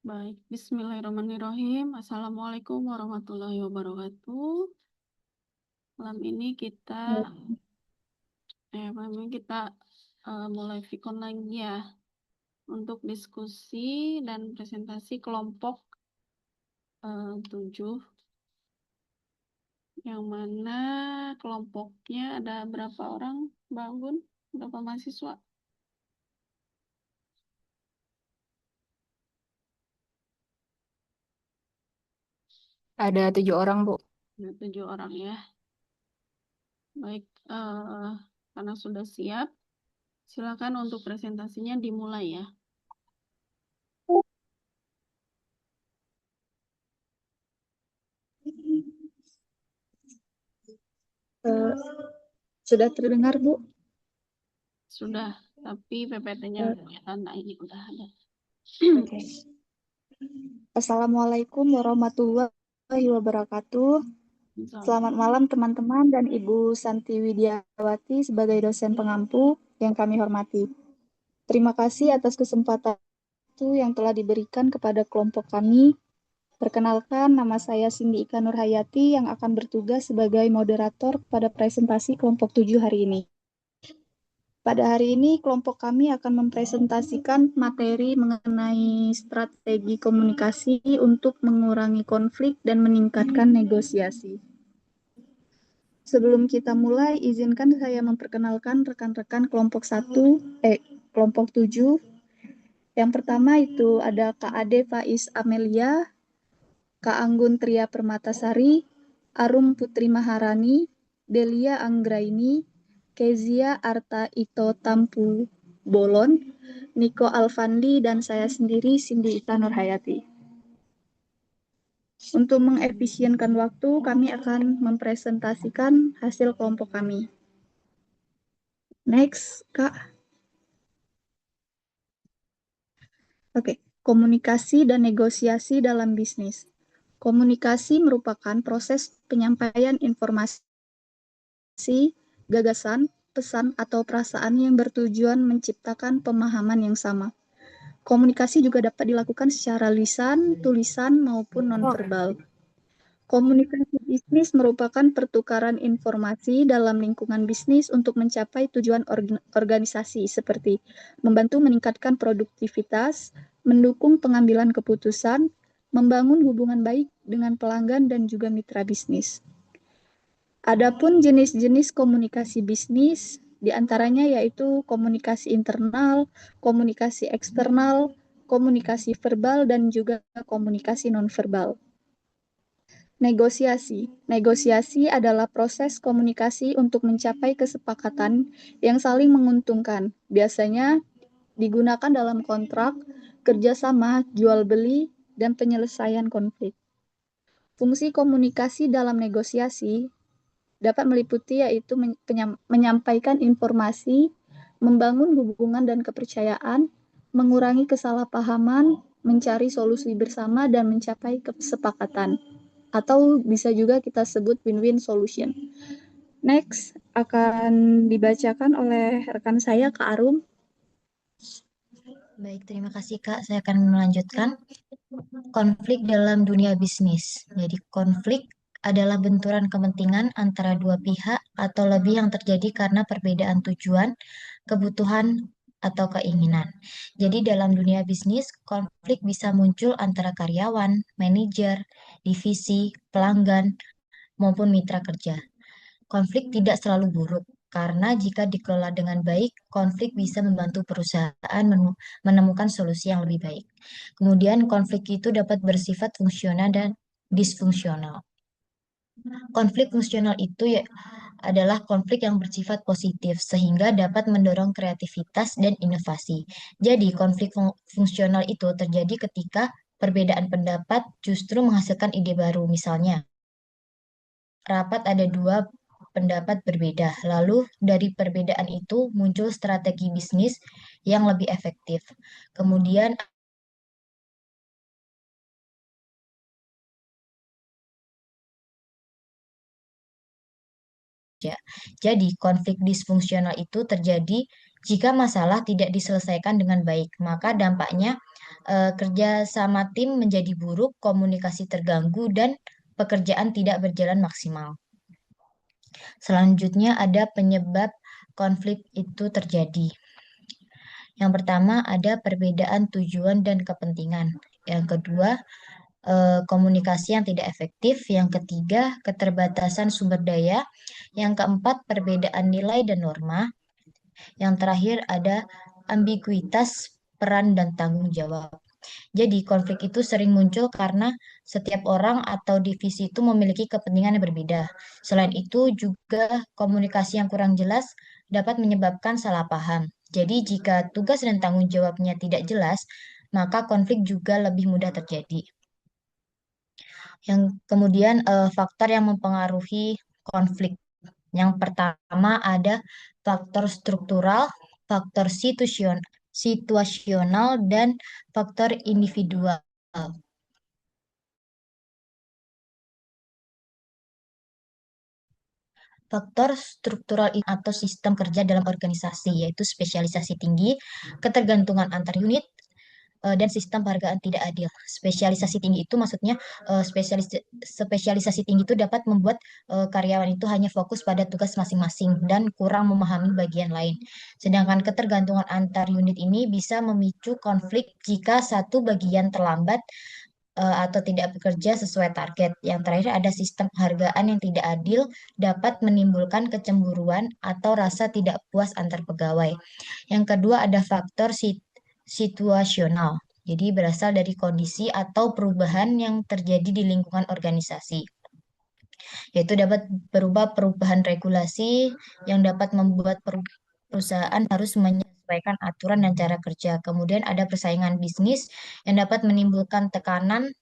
Baik, Bismillahirrahmanirrahim. Assalamualaikum warahmatullahi wabarakatuh. Malam ini mulai vikon lagi ya untuk diskusi dan presentasi kelompok 7, yang mana kelompoknya ada berapa orang, Bangun? Berapa mahasiswa? Ada 7 orang, Bu. Ada 7 orang ya. Baik, karena sudah siap, silakan untuk presentasinya dimulai ya. Eh, sudah terdengar, Bu? Sudah, tapi PPT-nya tanda ini udah ada. Oke. Assalamualaikum warahmatullahi wabarakatuh. Selamat malam teman-teman dan Ibu Santi Widiawati sebagai dosen pengampu yang kami hormati. Terima kasih atas kesempatan yang telah diberikan kepada kelompok kami. Perkenalkan, nama saya Cindy Ika Nurhayati yang akan bertugas sebagai moderator pada presentasi kelompok 7 hari ini. Pada hari ini, kelompok kami akan mempresentasikan materi mengenai strategi komunikasi untuk mengurangi konflik dan meningkatkan negosiasi. Sebelum kita mulai, izinkan saya memperkenalkan rekan-rekan kelompok 7. Yang pertama itu ada Kak Ade Faiz Amelia, Kak Anggun Tria Permatasari, Arum Putri Maharani, Delia Anggraini, Kezia Arta Ito Tampu Bolon, Niko Alfandi, dan saya sendiri Cindy Ita Nurhayati. Untuk mengefisienkan waktu, kami akan mempresentasikan hasil kelompok kami. Next, Kak. Oke, komunikasi dan negosiasi dalam bisnis. Komunikasi merupakan proses penyampaian informasi, gagasan, pesan, atau perasaan yang bertujuan menciptakan pemahaman yang sama. Komunikasi juga dapat dilakukan secara lisan, tulisan, maupun nonverbal. Komunikasi bisnis merupakan pertukaran informasi dalam lingkungan bisnis untuk mencapai tujuan organisasi seperti membantu meningkatkan produktivitas, mendukung pengambilan keputusan, membangun hubungan baik dengan pelanggan dan juga mitra bisnis. Adapun jenis-jenis komunikasi bisnis, diantaranya yaitu komunikasi internal, komunikasi eksternal, komunikasi verbal, dan juga komunikasi nonverbal. Negosiasi. Negosiasi adalah proses komunikasi untuk mencapai kesepakatan yang saling menguntungkan. Biasanya digunakan dalam kontrak, kerjasama, jual beli, dan penyelesaian konflik. Fungsi komunikasi dalam negosiasi dapat meliputi yaitu menyampaikan informasi, membangun hubungan dan kepercayaan, mengurangi kesalahpahaman, mencari solusi bersama, dan mencapai kesepakatan. Atau bisa juga kita sebut win-win solution. Next, akan dibacakan oleh rekan saya, Kak Arum. Baik, terima kasih Kak. Saya akan melanjutkan konflik dalam dunia bisnis. Jadi konflik adalah benturan kepentingan antara dua pihak atau lebih yang terjadi karena perbedaan tujuan, kebutuhan, atau keinginan. Jadi dalam dunia bisnis, konflik bisa muncul antara karyawan, manajer, divisi, pelanggan, maupun mitra kerja. Konflik tidak selalu buruk, karena jika dikelola dengan baik, konflik bisa membantu perusahaan menemukan solusi yang lebih baik. Kemudian, konflik itu dapat bersifat fungsional dan disfungsional. Konflik fungsional itu adalah konflik yang bersifat positif, sehingga dapat mendorong kreativitas dan inovasi. Jadi, konflik fungsional itu terjadi ketika perbedaan pendapat justru menghasilkan ide baru. Misalnya, rapat ada dua pendapat berbeda. Lalu dari perbedaan itu muncul strategi bisnis yang lebih efektif. Kemudian jadi konflik disfungsional itu terjadi jika masalah tidak diselesaikan dengan baik, maka dampaknya kerja sama tim menjadi buruk, komunikasi terganggu, dan pekerjaan tidak berjalan maksimal. Selanjutnya ada penyebab konflik itu terjadi. Yang pertama ada perbedaan tujuan dan kepentingan. Yang kedua, komunikasi yang tidak efektif. Yang ketiga, keterbatasan sumber daya. Yang keempat, perbedaan nilai dan norma. Yang terakhir ada ambiguitas peran dan tanggung jawab. Jadi, konflik itu sering muncul karena setiap orang atau divisi itu memiliki kepentingan yang berbeda. Selain itu, juga komunikasi yang kurang jelas dapat menyebabkan salah paham. Jadi, jika tugas dan tanggung jawabnya tidak jelas, maka konflik juga lebih mudah terjadi. Yang kemudian faktor yang mempengaruhi konflik. Yang pertama ada faktor struktural, faktor situasional, dan faktor individual. Faktor struktural atau sistem kerja dalam organisasi, yaitu spesialisasi tinggi, ketergantungan antar unit, dan sistem penghargaan tidak adil. Spesialisasi tinggi itu maksudnya spesialisasi tinggi itu dapat membuat karyawan itu hanya fokus pada tugas masing-masing dan kurang memahami bagian lain. Sedangkan ketergantungan antar unit ini bisa memicu konflik jika satu bagian terlambat atau tidak bekerja sesuai target. Yang terakhir ada sistem penghargaan yang tidak adil dapat menimbulkan kecemburuan atau rasa tidak puas antar pegawai. Yang kedua ada faktor situasional. Jadi berasal dari kondisi atau perubahan yang terjadi di lingkungan organisasi. Yaitu dapat berupa perubahan regulasi yang dapat membuat perusahaan harus menyesuaikan aturan dan cara kerja. Kemudian ada persaingan bisnis yang dapat menimbulkan tekanan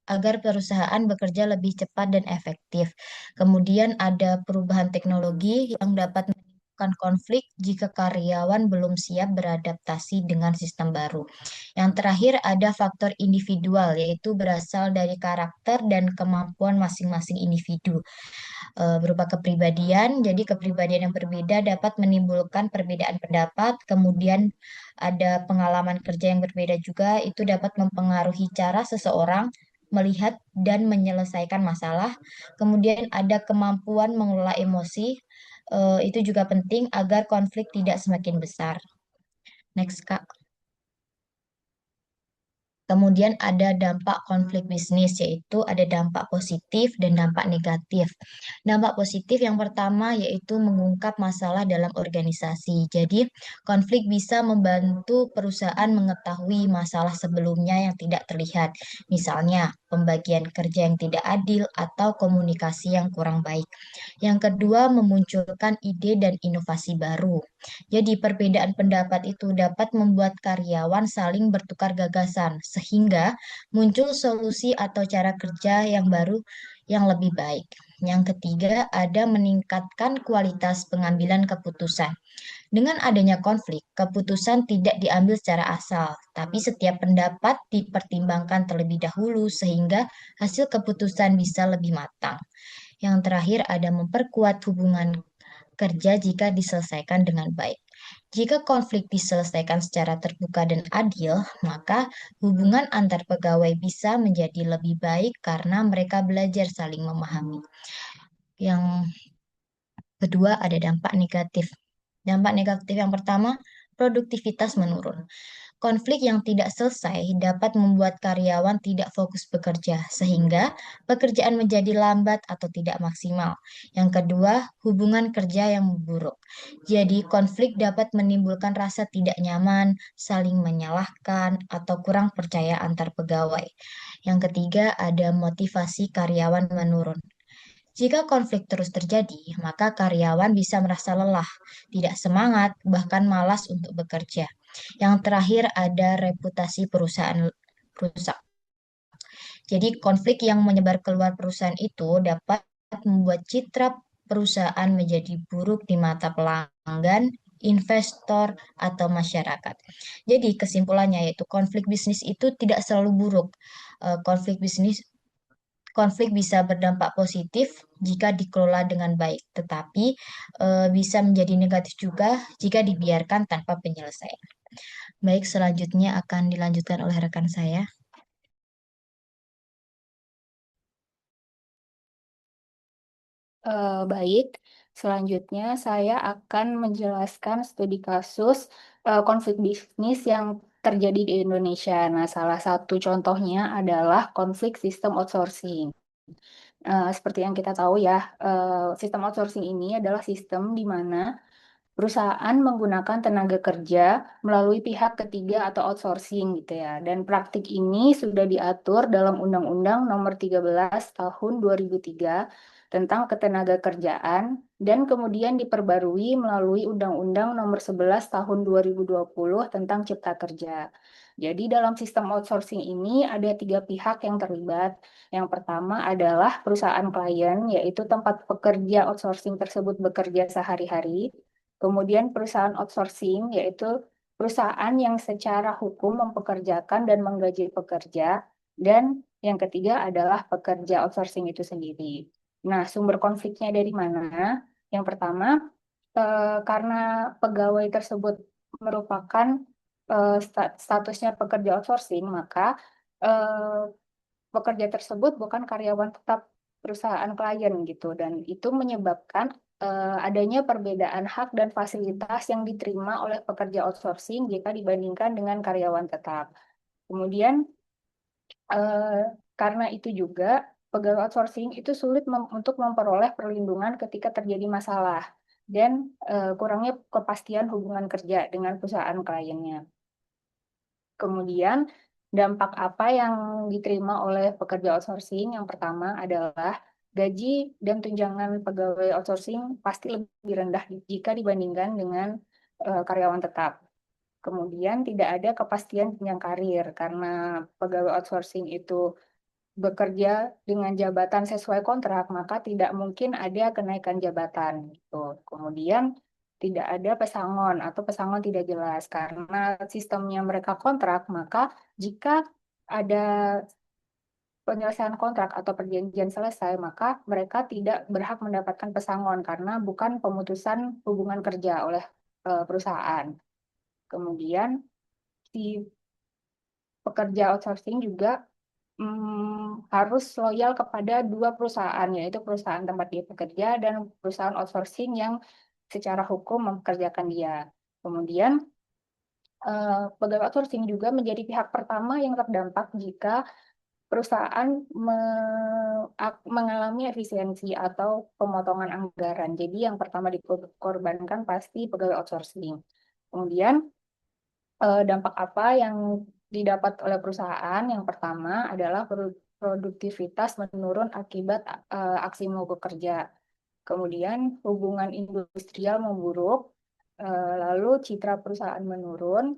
agar perusahaan bekerja lebih cepat dan efektif. Kemudian ada perubahan teknologi yang dapat menimbulkan konflik jika karyawan belum siap beradaptasi dengan sistem baru. Yang terakhir ada faktor individual, yaitu berasal dari karakter dan kemampuan masing-masing individu berupa kepribadian. Jadi kepribadian yang berbeda dapat menimbulkan perbedaan pendapat. Kemudian ada pengalaman kerja yang berbeda juga, itu dapat mempengaruhi cara seseorang melihat dan menyelesaikan masalah. Kemudian ada kemampuan mengelola emosi. Itu juga penting agar konflik tidak semakin besar. Next, Kak. Kemudian ada dampak konflik bisnis, yaitu ada dampak positif dan dampak negatif. Dampak positif yang pertama yaitu mengungkap masalah dalam organisasi. Jadi, konflik bisa membantu perusahaan mengetahui masalah sebelumnya yang tidak terlihat. Misalnya, pembagian kerja yang tidak adil atau komunikasi yang kurang baik. Yang kedua, memunculkan ide dan inovasi baru. Jadi, perbedaan pendapat itu dapat membuat karyawan saling bertukar gagasan, sehingga muncul solusi atau cara kerja yang baru yang lebih baik. Yang ketiga, ada meningkatkan kualitas pengambilan keputusan. Dengan adanya konflik, keputusan tidak diambil secara asal, tapi setiap pendapat dipertimbangkan terlebih dahulu sehingga hasil keputusan bisa lebih matang. Yang terakhir, ada memperkuat hubungan kerja jika diselesaikan dengan baik. Jika konflik diselesaikan secara terbuka dan adil, maka hubungan antar pegawai bisa menjadi lebih baik karena mereka belajar saling memahami. Yang kedua ada dampak negatif. Dampak negatif yang pertama, produktivitas menurun. Konflik yang tidak selesai dapat membuat karyawan tidak fokus bekerja, sehingga pekerjaan menjadi lambat atau tidak maksimal. Yang kedua, hubungan kerja yang buruk. Jadi, konflik dapat menimbulkan rasa tidak nyaman, saling menyalahkan, atau kurang percaya antar pegawai. Yang ketiga, ada motivasi karyawan menurun. Jika konflik terus terjadi, maka karyawan bisa merasa lelah, tidak semangat, bahkan malas untuk bekerja. Yang terakhir ada reputasi perusahaan rusak. Jadi konflik yang menyebar keluar perusahaan itu dapat membuat citra perusahaan menjadi buruk di mata pelanggan, investor, atau masyarakat. Jadi kesimpulannya yaitu konflik bisnis itu tidak selalu buruk. Konflik bisa berdampak positif jika dikelola dengan baik, tetapi bisa menjadi negatif juga jika dibiarkan tanpa penyelesaian. Baik, selanjutnya akan dilanjutkan oleh rekan saya. Baik, selanjutnya saya akan menjelaskan studi kasus konflik bisnis yang terjadi di Indonesia. Nah, salah satu contohnya adalah konflik sistem outsourcing. Seperti yang kita tahu ya, sistem outsourcing ini adalah sistem di mana perusahaan menggunakan tenaga kerja melalui pihak ketiga atau outsourcing gitu ya. Dan praktik ini sudah diatur dalam Undang-Undang Nomor 13 Tahun 2003 tentang Ketenagakerjaan dan kemudian diperbarui melalui Undang-Undang Nomor 11 Tahun 2020 tentang Cipta Kerja. Jadi dalam sistem outsourcing ini ada 3 pihak yang terlibat. Yang pertama adalah perusahaan klien, yaitu tempat pekerja outsourcing tersebut bekerja sehari-hari. Kemudian perusahaan outsourcing, yaitu perusahaan yang secara hukum mempekerjakan dan menggaji pekerja. Dan yang ketiga adalah pekerja outsourcing itu sendiri. Nah, sumber konfliknya dari mana? Yang pertama, karena pegawai tersebut merupakan statusnya pekerja outsourcing, maka eh, pekerja tersebut bukan karyawan tetap perusahaan klien gitu, dan itu menyebabkan adanya perbedaan hak dan fasilitas yang diterima oleh pekerja outsourcing jika dibandingkan dengan karyawan tetap. Kemudian karena itu juga pegawai outsourcing itu sulit untuk memperoleh perlindungan ketika terjadi masalah dan kurangnya kepastian hubungan kerja dengan perusahaan kliennya. Kemudian dampak apa yang diterima oleh pekerja outsourcing? Yang pertama adalah gaji dan tunjangan pegawai outsourcing pasti lebih rendah jika dibandingkan dengan karyawan tetap. Kemudian tidak ada kepastian jenjang karir karena pegawai outsourcing itu bekerja dengan jabatan sesuai kontrak, maka tidak mungkin ada kenaikan jabatan gitu. Kemudian tidak ada pesangon atau pesangon tidak jelas karena sistemnya mereka kontrak, maka jika ada penyelesaian kontrak atau perjanjian selesai, maka mereka tidak berhak mendapatkan pesangon karena bukan pemutusan hubungan kerja oleh perusahaan. Kemudian si pekerja outsourcing juga harus loyal kepada 2 perusahaan, yaitu perusahaan tempat dia bekerja dan perusahaan outsourcing yang secara hukum mempekerjakan dia. Kemudian pegawai outsourcing juga menjadi pihak pertama yang terdampak jika perusahaan mengalami efisiensi atau pemotongan anggaran. Jadi yang pertama dikorbankan pasti pegawai outsourcing. Kemudian dampak apa yang didapat oleh perusahaan? Yang pertama adalah produktivitas menurun akibat aksi mogok kerja. Kemudian hubungan industrial memburuk, lalu citra perusahaan menurun,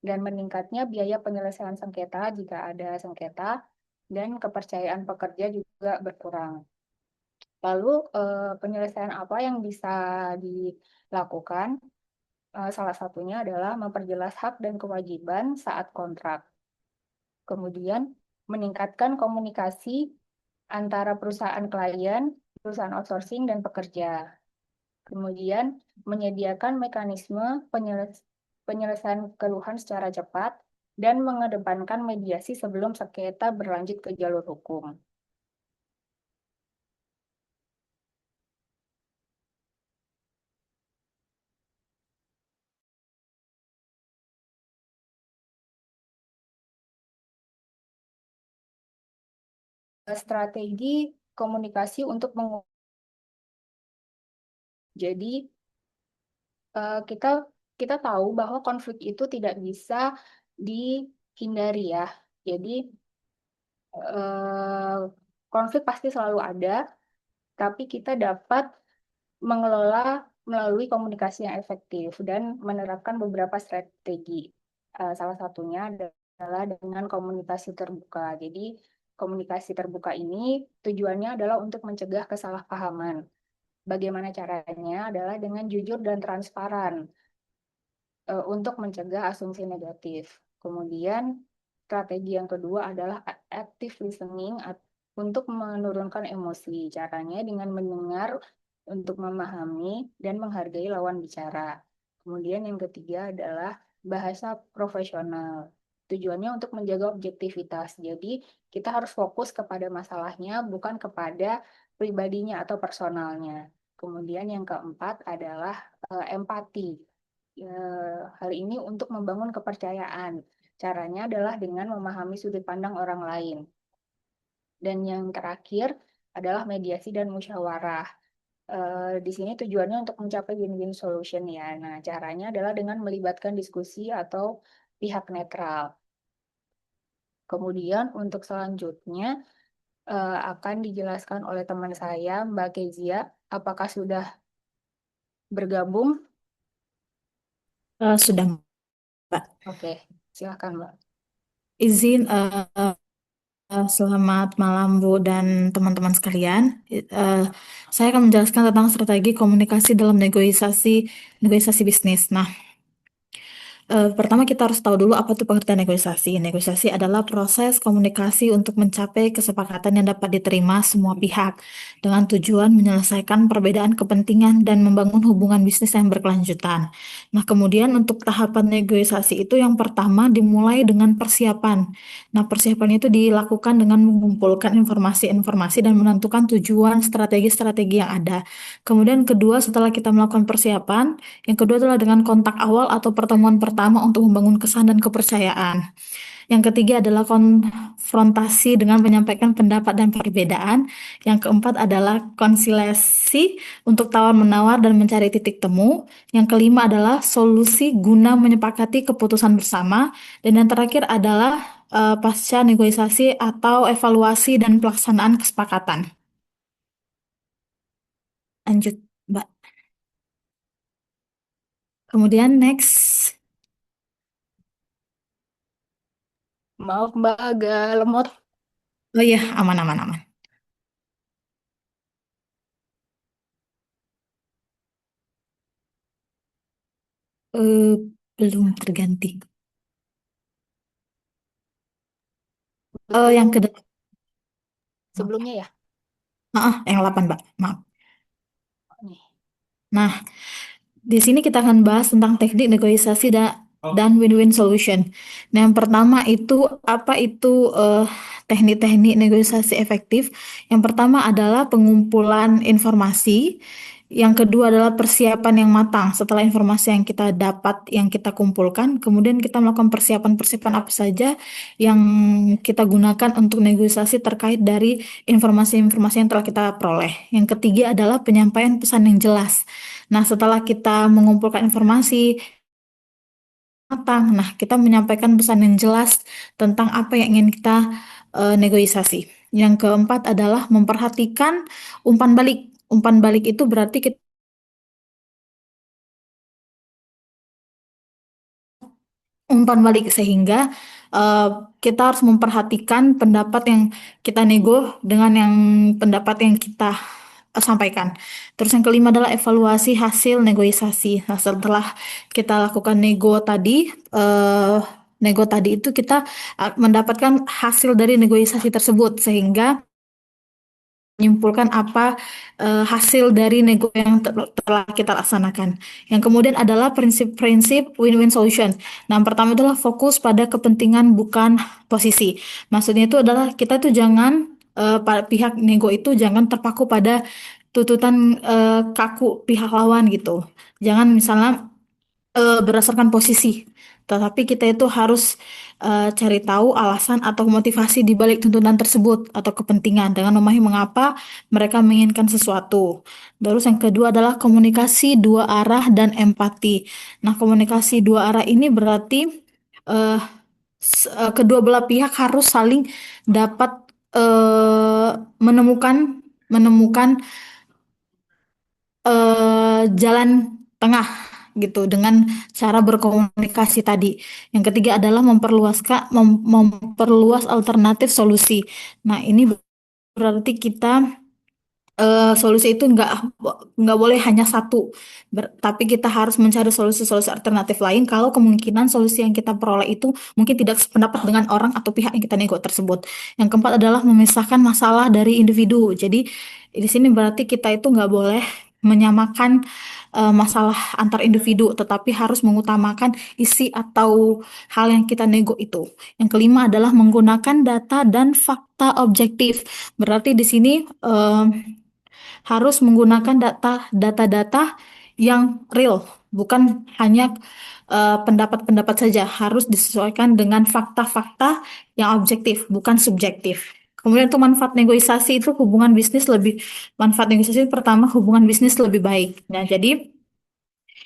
dan meningkatnya biaya penyelesaian sengketa jika ada sengketa, dan kepercayaan pekerja juga berkurang. Lalu penyelesaian apa yang bisa dilakukan? Salah satunya adalah memperjelas hak dan kewajiban saat kontrak. Kemudian meningkatkan komunikasi antara perusahaan klien, perusahaan outsourcing, dan pekerja. Kemudian menyediakan mekanisme penyelesaian keluhan secara cepat dan mengedepankan mediasi sebelum sengketa berlanjut ke jalur hukum. Strategi komunikasi untuk jadi kita kita tahu bahwa konflik itu tidak bisa dihindari ya. Jadi konflik pasti selalu ada, tapi kita dapat mengelola melalui komunikasi yang efektif dan menerapkan beberapa strategi. Salah satunya adalah dengan komunikasi terbuka. Jadi komunikasi terbuka ini tujuannya adalah untuk mencegah kesalahpahaman. Bagaimana caranya? Adalah dengan jujur dan transparan untuk mencegah asumsi negatif. Kemudian strategi yang kedua adalah active listening untuk menurunkan emosi. Caranya dengan mendengar untuk memahami dan menghargai lawan bicara. Kemudian yang ketiga adalah bahasa profesional. Tujuannya untuk menjaga objektivitas. Jadi, kita harus fokus kepada masalahnya, bukan kepada pribadinya atau personalnya. Kemudian yang keempat adalah empati. Hal ini untuk membangun kepercayaan. Caranya adalah dengan memahami sudut pandang orang lain. Dan yang terakhir adalah mediasi dan musyawarah. Di sini tujuannya untuk mencapai win-win solution ya. Nah, caranya adalah dengan melibatkan diskusi atau pihak netral. Kemudian untuk selanjutnya akan dijelaskan oleh teman saya, Mbak Kezia. Apakah sudah bergabung? Sudah, Mbak. Oke, silakan, Mbak. Izin, selamat malam Bu dan teman-teman sekalian. Saya akan menjelaskan tentang strategi komunikasi dalam negosiasi bisnis. Nah, pertama kita harus tahu dulu apa itu pengertian negosiasi. Negosiasi adalah proses komunikasi untuk mencapai kesepakatan yang dapat diterima semua pihak dengan tujuan menyelesaikan perbedaan kepentingan dan membangun hubungan bisnis yang berkelanjutan. Nah, kemudian untuk tahapan negosiasi itu yang pertama dimulai dengan persiapan. Nah, persiapan itu dilakukan dengan mengumpulkan informasi-informasi dan menentukan tujuan strategi-strategi yang ada. Kemudian kedua, setelah kita melakukan persiapan, yang kedua adalah dengan kontak awal atau pertemuan pertama untuk membangun kesan dan kepercayaan. Yang ketiga adalah konfrontasi dengan menyampaikan pendapat dan perbedaan. Yang keempat adalah konsiliasi untuk tawar-menawar dan mencari titik temu. Yang kelima adalah solusi guna menyepakati keputusan bersama. Dan yang terakhir adalah pasca negosiasi atau evaluasi dan pelaksanaan kesepakatan. Lanjut, Mbak. Kemudian next. Maaf, Mbak, agak lemot. Oh iya, aman, aman, aman. Belum terganti. Yang Betul. kedua, Sebelumnya ya? yang 8, Mbak. Maaf. Nih. Nah, di sini kita akan bahas tentang teknik negosiasi dan win-win solution. Nah, yang pertama itu apa itu teknik-teknik negosiasi efektif? Yang pertama adalah pengumpulan informasi. Yang kedua adalah persiapan yang matang. Setelah informasi yang kita dapat, yang kita kumpulkan, kemudian kita melakukan persiapan-persiapan apa saja yang kita gunakan untuk negosiasi terkait dari informasi-informasi yang telah kita peroleh. Yang ketiga adalah penyampaian pesan yang jelas. Nah, setelah kita mengumpulkan informasi matang, nah kita menyampaikan pesan yang jelas tentang apa yang ingin kita negosiasi. Yang keempat adalah memperhatikan umpan balik. Umpan balik itu berarti kita umpan balik sehingga kita harus memperhatikan pendapat yang kita nego dengan yang pendapat yang kita sampaikan. Terus yang kelima adalah evaluasi hasil negosiasi. Nah, setelah kita lakukan nego tadi itu kita mendapatkan hasil dari negosiasi tersebut sehingga menyimpulkan apa hasil dari nego yang telah kita laksanakan. Yang kemudian adalah prinsip-prinsip win-win solution. Nah, yang pertama adalah fokus pada kepentingan bukan posisi. Maksudnya itu adalah kita tuh jangan pihak nego itu jangan terpaku pada tuntutan kaku pihak lawan gitu. Jangan misalnya berdasarkan posisi, tetapi kita itu harus cari tahu alasan atau motivasi di balik tuntutan tersebut atau kepentingan dengan memahami mengapa mereka menginginkan sesuatu. Terus yang kedua adalah komunikasi dua arah dan empati. Nah, komunikasi dua arah ini berarti eh, kedua belah pihak harus saling dapat menemukan jalan tengah gitu dengan cara berkomunikasi tadi. Yang ketiga adalah memperluas alternatif solusi. Nah, ini berarti kita solusi itu nggak boleh hanya satu, tapi kita harus mencari solusi-solusi alternatif lain kalau kemungkinan solusi yang kita peroleh itu mungkin tidak sependapat dengan orang atau pihak yang kita nego tersebut. Yang keempat adalah memisahkan masalah dari individu. Jadi di sini berarti kita itu nggak boleh menyamakan masalah antar individu, tetapi harus mengutamakan isi atau hal yang kita nego itu. Yang kelima adalah menggunakan data dan fakta objektif. Berarti di sini harus menggunakan data-data yang real, bukan hanya pendapat-pendapat saja, harus disesuaikan dengan fakta-fakta yang objektif, bukan subjektif. Kemudian untuk manfaat negosiasi itu manfaat negosiasi pertama hubungan bisnis lebih baik. Nah, jadi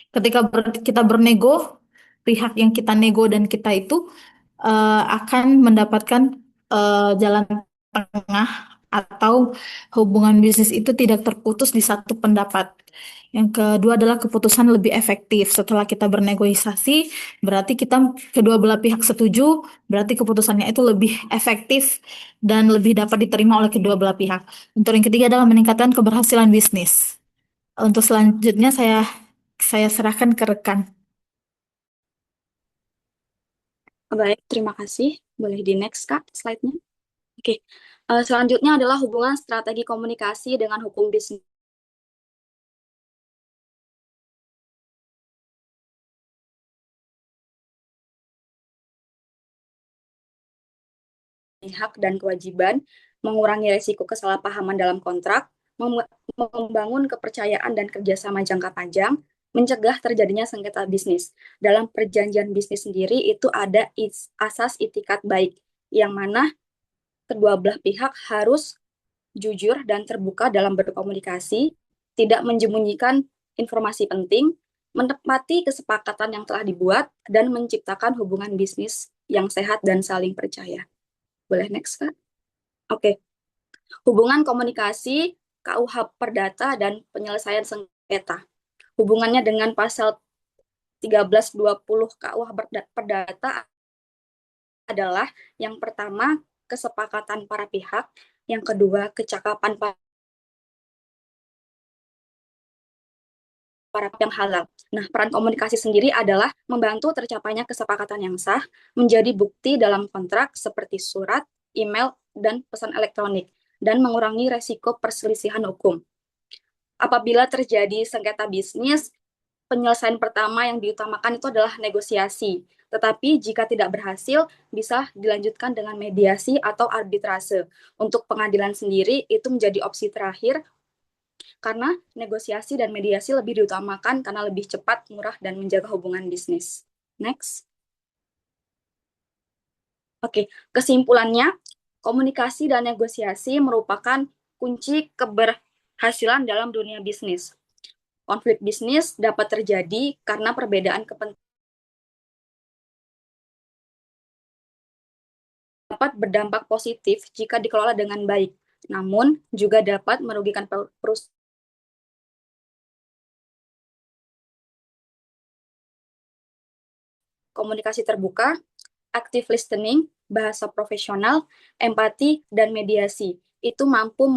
ketika kita bernego, pihak yang kita nego dan kita itu akan mendapatkan jalan tengah atau hubungan bisnis itu tidak terputus di satu pendapat. Yang kedua adalah keputusan lebih efektif. Setelah kita bernegosiasi, berarti kita kedua belah pihak setuju, berarti keputusannya itu lebih efektif dan lebih dapat diterima oleh kedua belah pihak. Untuk yang ketiga adalah meningkatkan keberhasilan bisnis. Untuk selanjutnya saya serahkan ke rekan. Baik, terima kasih. Boleh di next, Kak, slide-nya. Oke. Selanjutnya adalah hubungan strategi komunikasi dengan hukum bisnis. Hak dan kewajiban, mengurangi risiko kesalahpahaman dalam kontrak, membangun kepercayaan dan kerjasama jangka panjang, mencegah terjadinya sengketa bisnis. Dalam perjanjian bisnis sendiri itu ada asas itikat baik, yang mana kedua belah pihak harus jujur dan terbuka dalam berkomunikasi, tidak menyembunyikan informasi penting, menepati kesepakatan yang telah dibuat, dan menciptakan hubungan bisnis yang sehat dan saling percaya. Boleh next, Kak? Oke. Hubungan komunikasi, KUH Perdata, dan penyelesaian sengketa. Hubungannya dengan pasal 1320 KUH Perdata adalah yang pertama, kesepakatan para pihak, yang kedua, kecakapan para pihak yang halal. Nah, peran komunikasi sendiri adalah membantu tercapainya kesepakatan yang sah, menjadi bukti dalam kontrak seperti surat, email, dan pesan elektronik, dan mengurangi resiko perselisihan hukum. Apabila terjadi sengketa bisnis, penyelesaian pertama yang diutamakan itu adalah negosiasi. Tetapi jika tidak berhasil, bisa dilanjutkan dengan mediasi atau arbitrase. Untuk pengadilan sendiri, itu menjadi opsi terakhir, karena negosiasi dan mediasi lebih diutamakan karena lebih cepat, murah, dan menjaga hubungan bisnis. Next. Oke, kesimpulannya, komunikasi dan negosiasi merupakan kunci keberhasilan dalam dunia bisnis. Konflik bisnis dapat terjadi karena perbedaan kepentingan dapat berdampak positif jika dikelola dengan baik, namun juga dapat merugikan perusahaan. Komunikasi terbuka, active listening, bahasa profesional, empati, dan mediasi. Itu mampu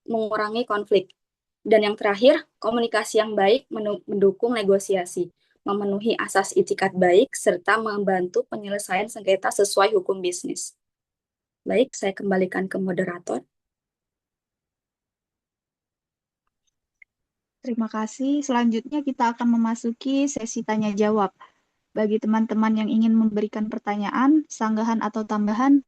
mengurangi konflik. Dan yang terakhir, komunikasi yang baik mendukung negosiasi, memenuhi asas itikat baik, serta membantu penyelesaian sengketa sesuai hukum bisnis. Baik, saya kembalikan ke moderator. Terima kasih. Selanjutnya kita akan memasuki sesi tanya jawab. Bagi teman-teman yang ingin memberikan pertanyaan, sanggahan atau tambahan,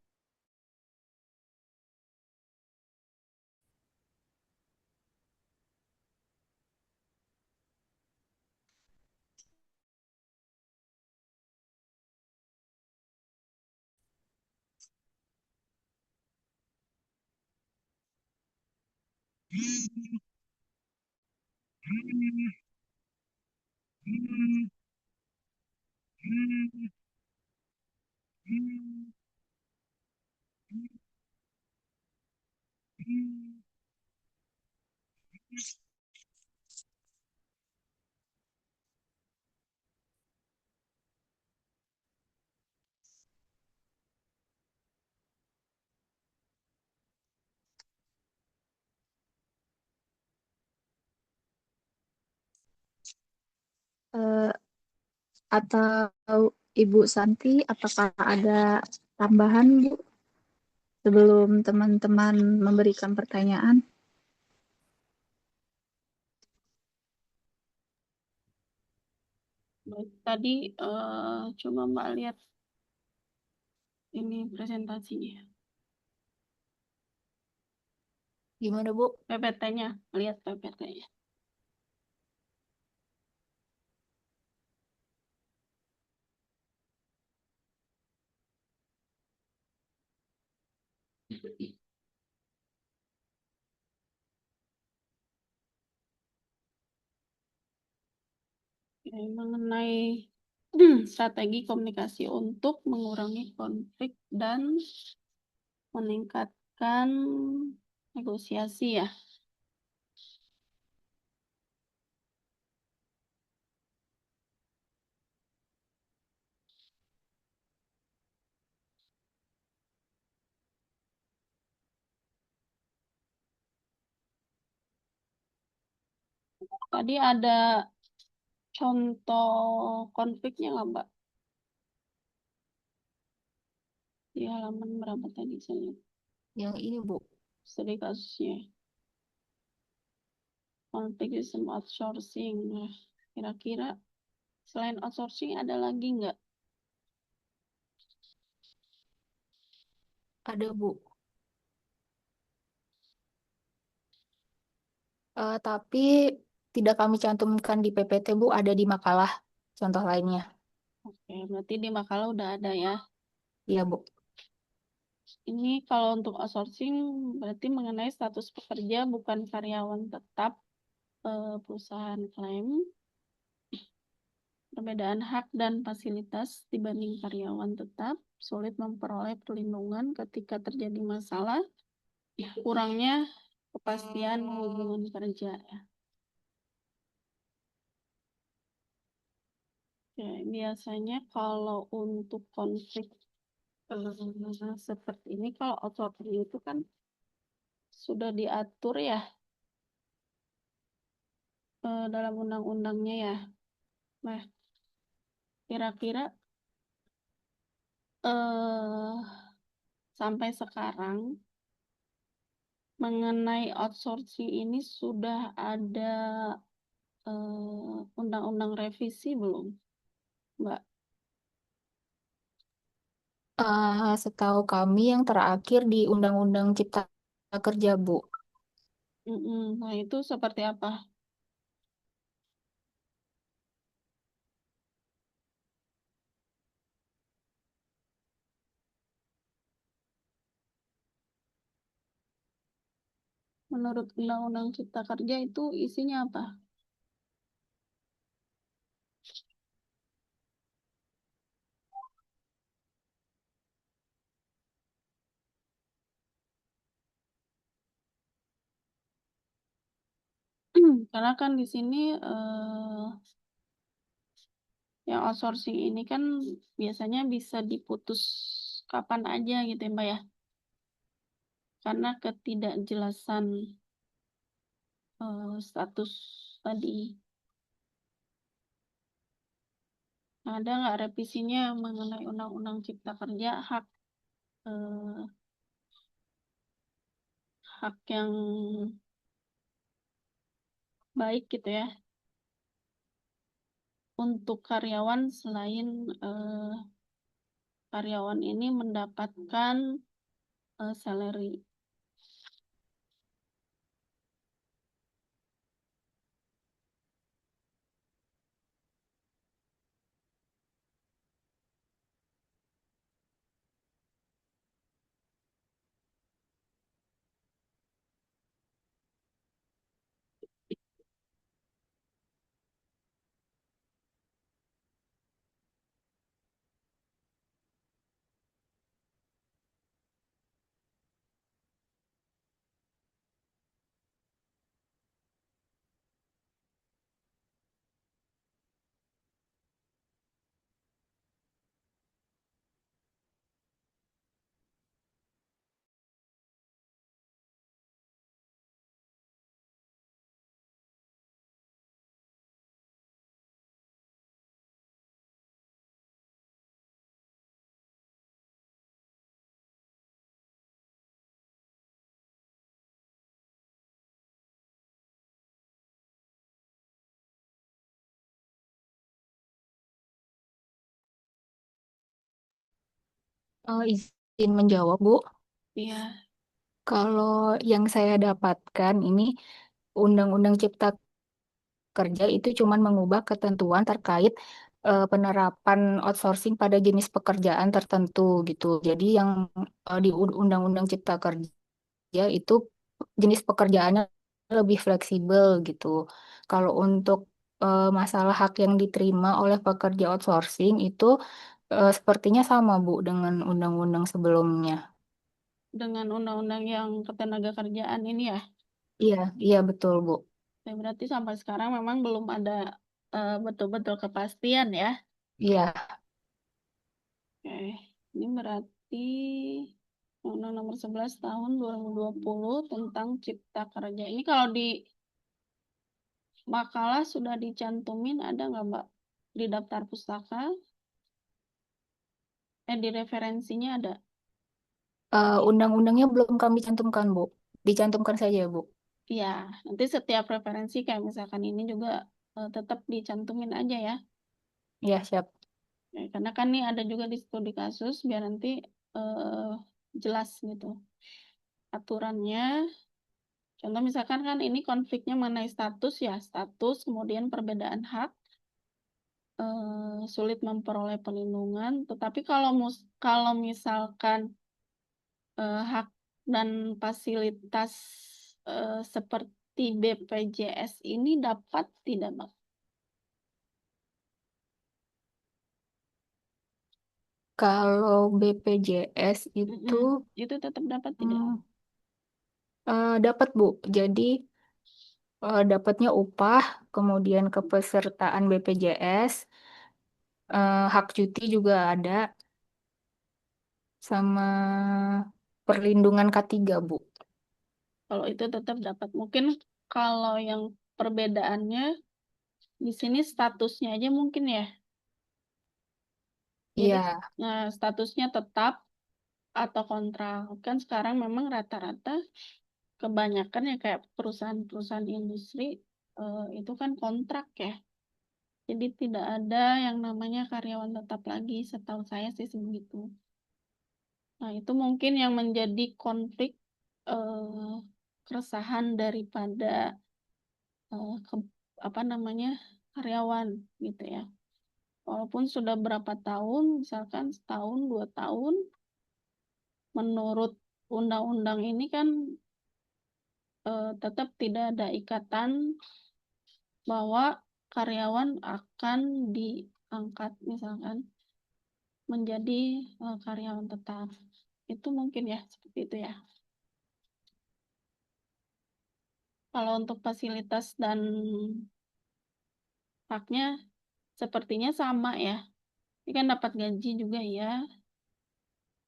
atau Ibu Santi, apakah ada tambahan, Bu, sebelum teman-teman memberikan pertanyaan? Baik, tadi coba Mbak lihat ini presentasinya. Gimana, Bu? PPT-nya, lihat PPT-nya. Oke, mengenai strategi komunikasi untuk mengurangi konflik dan meningkatkan negosiasi ya. Tadi ada contoh konfliknya nggak Mbak? Di halaman berapa tadi saya? Yang ini, Bu. Studi kasusnya. Konflik sistem outsourcing. Nah, kira-kira selain outsourcing ada lagi nggak? Ada, Bu. Tapi tidak kami cantumkan di PPT, Bu. Ada di makalah contoh lainnya. Oke, berarti di makalah udah ada ya. Iya, Bu. Ini kalau untuk outsourcing berarti mengenai status pekerja bukan karyawan tetap perusahaan klaim, perbedaan hak dan fasilitas dibanding karyawan tetap, sulit memperoleh perlindungan ketika terjadi masalah, kurangnya kepastian hubungan kerja ya. Oke, biasanya kalau untuk konflik seperti ini, kalau outsourcing itu kan sudah diatur ya dalam undang-undangnya ya. Nah, kira-kira eh sampai sekarang mengenai outsourcing ini sudah ada undang-undang revisi belum, Mbak? Setahu kami yang terakhir di Undang-Undang Cipta Kerja, Bu. Nah, itu seperti apa? Menurut Undang-Undang Cipta Kerja itu isinya apa? Karena kan di sini yang outsourcing ini kan biasanya bisa diputus kapan aja gitu ya, Mbak ya. Karena ketidakjelasan status tadi. Ada nggak revisinya mengenai Undang-Undang Cipta Kerja eh, hak yang baik gitu ya untuk karyawan selain karyawan ini mendapatkan salary. Izin menjawab, Bu. Iya, Kalau yang saya dapatkan ini Undang-Undang Cipta Kerja itu cuma mengubah ketentuan terkait penerapan outsourcing pada jenis pekerjaan tertentu gitu. Jadi yang di Undang-Undang Cipta Kerja itu jenis pekerjaannya lebih fleksibel gitu. Kalau untuk masalah hak yang diterima oleh pekerja outsourcing itu sepertinya sama Bu dengan undang-undang sebelumnya. dengan undang-undang yang ketenaga kerjaan ini ya. Iya, iya betul Bu. Berarti sampai sekarang memang belum ada betul-betul kepastian ya. Iya, Oke, ini berarti Undang Nomor 11 Tahun 2020 tentang Cipta Kerja. Ini kalau di makalah sudah dicantumin ada nggak Mbak? Di daftar pustaka? Di referensinya ada? undang-undangnya belum kami cantumkan Bu. Dicantumkan saja Bu. Iya, nanti setiap referensi kayak misalkan ini juga tetap dicantumin aja ya. Iya siap. Karena kan nih ada juga di studi kasus biar nanti eh, jelas gitu aturannya. Contoh misalkan kan ini konfliknya mengenai status ya, status kemudian perbedaan hak, sulit memperoleh perlindungan. Tetapi kalau misalkan hak dan fasilitas seperti BPJS ini dapat tidak, Mbak? Kalau BPJS itu Itu tetap dapat tidak? dapat Bu. Jadi dapatnya upah, kemudian kepesertaan BPJS, hak cuti juga ada, sama perlindungan K3 Bu. Kalau itu tetap dapat. Mungkin kalau yang perbedaannya di sini statusnya aja mungkin ya. Jadi Iya, statusnya tetap atau kontrak. Kan sekarang memang rata-rata kebanyakan ya kayak perusahaan-perusahaan industri itu kan kontrak ya. Jadi tidak ada yang namanya karyawan tetap lagi, setahu saya sih sebegitu. Nah, itu mungkin yang menjadi konflik eh, keresahan daripada apa namanya karyawan gitu ya. Walaupun sudah berapa tahun, misalkan setahun, 2 tahun, menurut undang-undang ini kan tetap tidak ada ikatan bahwa karyawan akan diangkat misalkan menjadi karyawan tetap. Itu mungkin ya seperti itu ya. Kalau untuk fasilitas dan haknya sepertinya sama ya. Ini kan dapat gaji juga ya.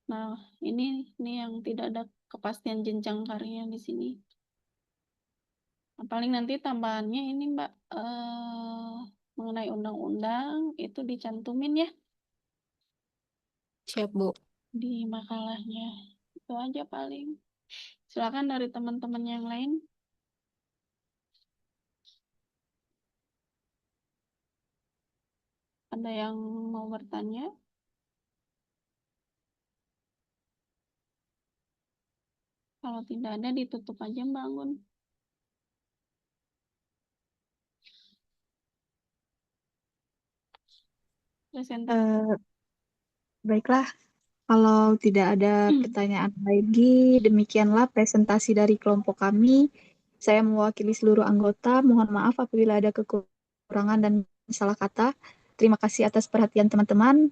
Nah, ini yang tidak ada kepastian jenjang karirnya di sini. Nah, paling nanti tambahannya ini Mbak mengenai undang-undang itu dicantumin ya siap Bu. di makalahnya. Itu aja paling. Silakan dari teman-teman yang lain. Ada yang mau bertanya? Kalau tidak ada ditutup aja Mbak Anggun. Presentasi. Baiklah, kalau tidak ada pertanyaan lagi, demikianlah presentasi dari kelompok kami. Saya mewakili seluruh anggota. Mohon maaf apabila ada kekurangan dan salah kata. Terima kasih atas perhatian teman-teman.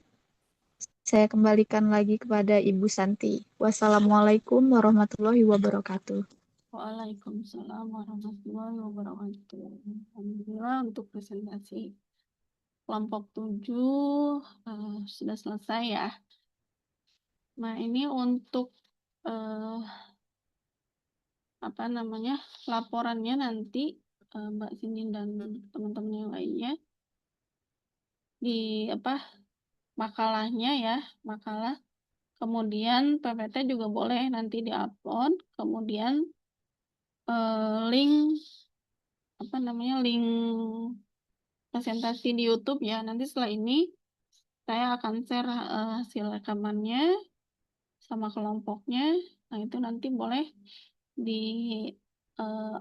Saya kembalikan lagi kepada Ibu Santi. Wassalamualaikum warahmatullahi wabarakatuh. Waalaikumsalam warahmatullahi wabarakatuh. Alhamdulillah untuk presentasi kelompok 7 sudah selesai ya. Nah, ini untuk apa namanya laporannya nanti Mbak Sini dan teman-teman yang lainnya di apa makalahnya ya, makalah. Kemudian PPT juga boleh nanti diupload. Kemudian link apa namanya link presentasi di YouTube ya. Nanti setelah ini saya akan share hasil rekamannya sama kelompoknya. Nah, itu nanti boleh di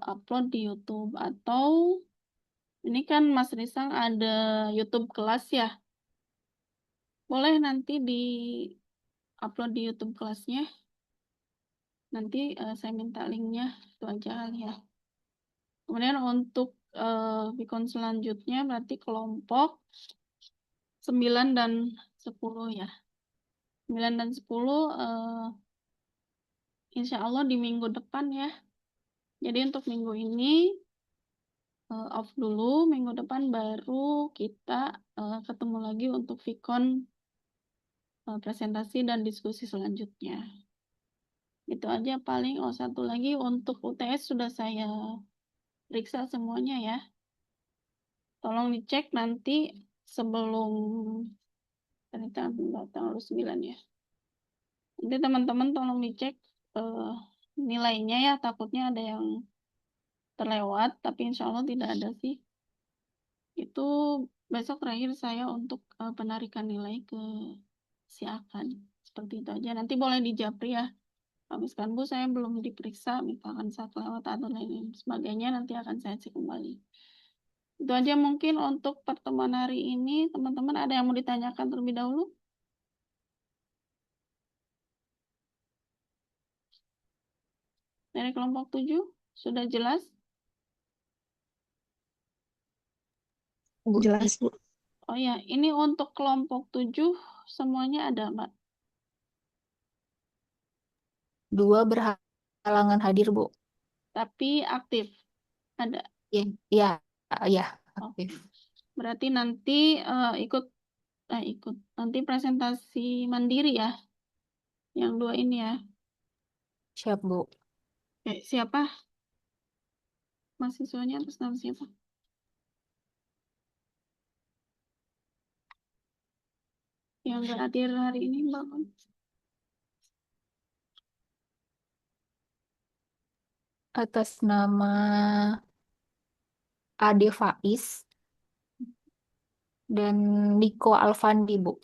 upload di YouTube, atau ini kan Mas Risang ada YouTube kelas ya. Boleh nanti di upload di YouTube kelasnya. Nanti saya minta linknya, itu aja kali ya. Kemudian untuk Vikon selanjutnya berarti kelompok 9 dan 10 ya. 9 dan 10 insya Allah di minggu depan ya. Jadi untuk minggu ini off dulu, minggu depan baru kita ketemu lagi untuk Vikon presentasi dan diskusi selanjutnya. Itu aja paling. Oh, satu lagi untuk UTS sudah saya periksa semuanya ya. Tolong dicek nanti sebelum tanggal 9 ya. Nanti teman-teman tolong dicek nilainya ya, takutnya ada yang terlewat, tapi insya Allah tidak ada sih. Itu besok terakhir saya untuk penarikan nilai ke si Akan. Seperti itu aja. Nanti boleh dijapri ya. Habiskan Bu, saya belum diperiksa, misalkan saya kelewat atau lain-lain sebagainya, nanti akan saya cek kembali. Itu aja mungkin untuk pertemuan hari ini. Teman-teman ada yang mau ditanyakan terlebih dahulu? Dari kelompok 7 sudah jelas? Bu, Jelas, Bu. Oh ya, ini untuk kelompok 7 semuanya ada, Mbak. 2 berhalangan hadir, Bu. Tapi aktif. Ada. Iya, iya, iya, Oh, aktif. berarti nanti ikut nanti presentasi mandiri ya. Yang 2 ini ya. Siap, Bu. Siapa? Mahasiswanya atas nama siapa? Yang nggak hadir hari ini, Mbak. Atas nama Ade Faiz dan Niko Alfandi, Bu.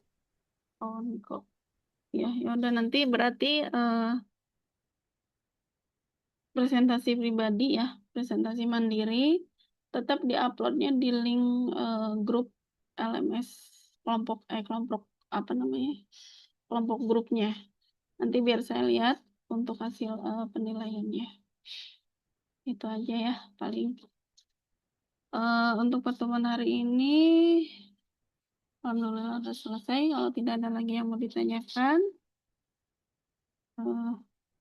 Oh, Niko. Ya, udah nanti berarti presentasi pribadi ya, presentasi mandiri, tetap diuploadnya di link grup LMS kelompok apa namanya, kelompok grupnya. Nanti biar saya lihat untuk hasil penilaiannya. Itu aja ya paling. Untuk pertemuan hari ini, alhamdulillah sudah selesai. Kalau tidak ada lagi yang mau ditanyakan,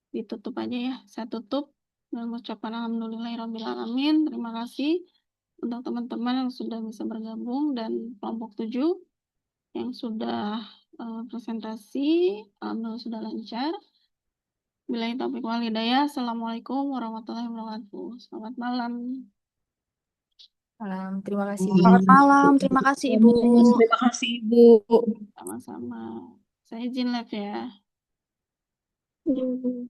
ditutup aja ya. Saya tutup dengan mengucapkan alhamdulillahirabbil alamin. Terima kasih untuk teman-teman yang sudah bisa bergabung dan kelompok 7 yang sudah presentasi, alhamdulillah sudah lancar. Billahi taufiq wal hidayah. Assalamualaikum warahmatullahi wabarakatuh. Selamat malam. Salam, terima kasih, Bu. Selamat malam, terima kasih Ibu. Terima kasih, Ibu. Sama-sama. Saya izin live ya. Iya, Bu.